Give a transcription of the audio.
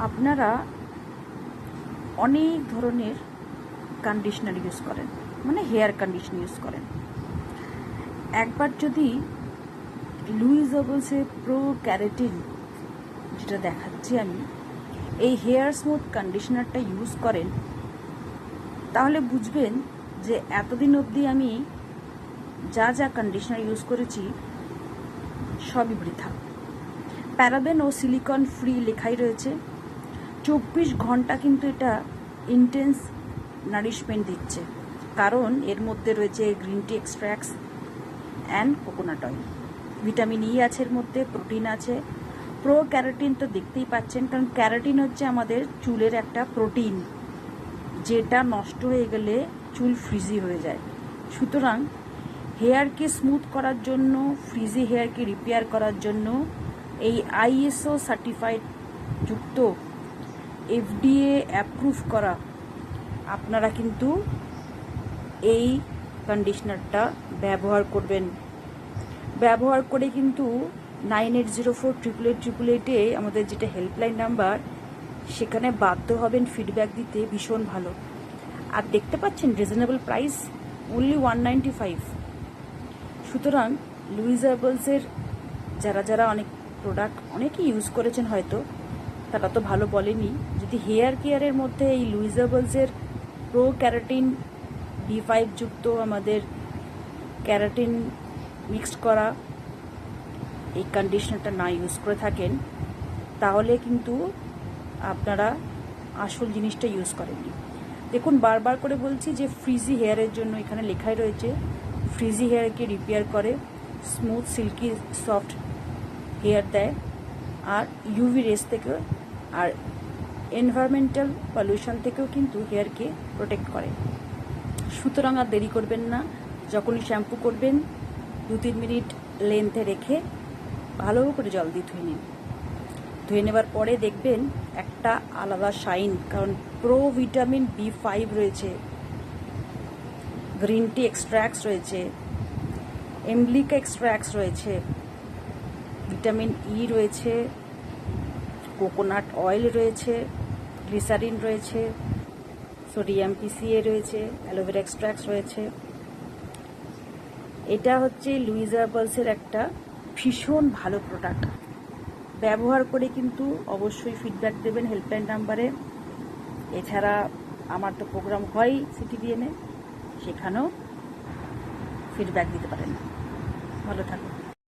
আপনারা অনেক ধরনের কন্ডিশনার ইউজ করেন, মানে হেয়ার কন্ডিশন ইউজ করেন। একবার যদি লুইস ওভেলসের প্রো ক্যারাটিন, যেটা দেখাচ্ছি আমি, এই হেয়ার স্মুথ কন্ডিশনারটা ইউজ করেন, তাহলে বুঝবেন যে এতদিন অবধি আমি যা যা কন্ডিশনার ইউজ করেছি সবই বৃথা। প্যারাবেন ও সিলিকন ফ্রি লেখাই রয়েছে। 24 ঘন্টা কিন্তু এটা ইন্টেন্স নারিশমেন্ট দিচ্ছে, কারণ এর মধ্যে রয়েছে green tea extracts and coconut oil. Vitamin E আছে, এর মধ্যে প্রোটিন আছে। প্রো ক্যারাটিন তো দেখতেই পাচ্ছেন, কারণ ক্যারাটিন হচ্ছে আমাদের চুলের একটা প্রোটিন, যেটা নষ্ট হয়ে গেলে চুল ফ্রিজি হয়ে যায়। সুতরাং হেয়ারকে স্মুথ করার জন্য, ফ্রিজি হেয়ারকে রিপেয়ার করার জন্য এই আইএসও সার্টিফাইড যুক্ত, এফডিএ অ্যাপ্রুভ করা আপনারা কিন্তু এই কন্ডিশনারটা ব্যবহার করবেন। ব্যবহার করে কিন্তু 9804888888 আমাদের যেটা হেল্পলাইন নাম্বার, সেখানে বাধ্য হবেন ফিডব্যাক দিতে। ভীষণ ভালো। আর দেখতে পাচ্ছেন রিজনেবল প্রাইস, অনলি 195। সুতরাং লুইস ওভেলসের যারা যারা অনেক প্রোডাক্ট অনেকেই ইউজ করেছেন, হয়তো তারা তো ভালো বলেনি। যদি হেয়ার কেয়ারের মধ্যে এই লুইস ওভেলসের প্রো ক্যারাটিন B5 যুক্ত আমাদের ক্যারাটিন মিক্সড করা এই কন্ডিশনারটা না ইউজ করে থাকেন, তাহলে কিন্তু আপনারা আসল জিনিসটা ইউজ করেননি। দেখুন, বারবার করে বলছি যে ফ্রিজি হেয়ারের জন্য এখানে লেখাই রয়েছে ফ্রিজি হেয়ারকে রিপেয়ার করে, স্মুথ সিল্কি সফট হেয়ার দেয়, আর ইউভি রেস থেকেও আর এনভায়রনমেন্টাল পলিউশন থেকেও কিন্তু হেয়ারকে প্রোটেক্ট করে। সুতরাং আর দেরি করবেন না, যখনই শ্যাম্পু করবেন 2-3 মিনিট লেন্থে রেখে ভালো করে জল দিয়ে ধুয়ে নিন। ধুয়ে নেবার পরে দেখবেন একটা আলাদা শাইন, কারণ প্রো ভিটামিন B5 রয়েছে, গ্রিন টি এক্সট্র্যাক্টস রয়েছে, এমলিকা এক্সট্র্যাক্টস রয়েছে, ভিটামিন ই রয়েছে, কোকোনাট অয়েল রয়েছে, গ্লিসারিন রয়েছে, সোডিয়াম PCA রয়েছে, অ্যালোভেরা এক্সট্র্যাক্টস রয়েছে। এটা হচ্ছে লুইস ওভেলসের একটা ভীষণ ভালো প্রোডাক্ট। ব্যবহার করে কিন্তু অবশ্যই ফিডব্যাক দেবেন হেল্পলাইন নাম্বারে। এছাড়া আমার তো প্রোগ্রাম হয় CTVN-এ, সেখানেও ফিডব্যাক দিতে পারেন। ভালো থাকুন।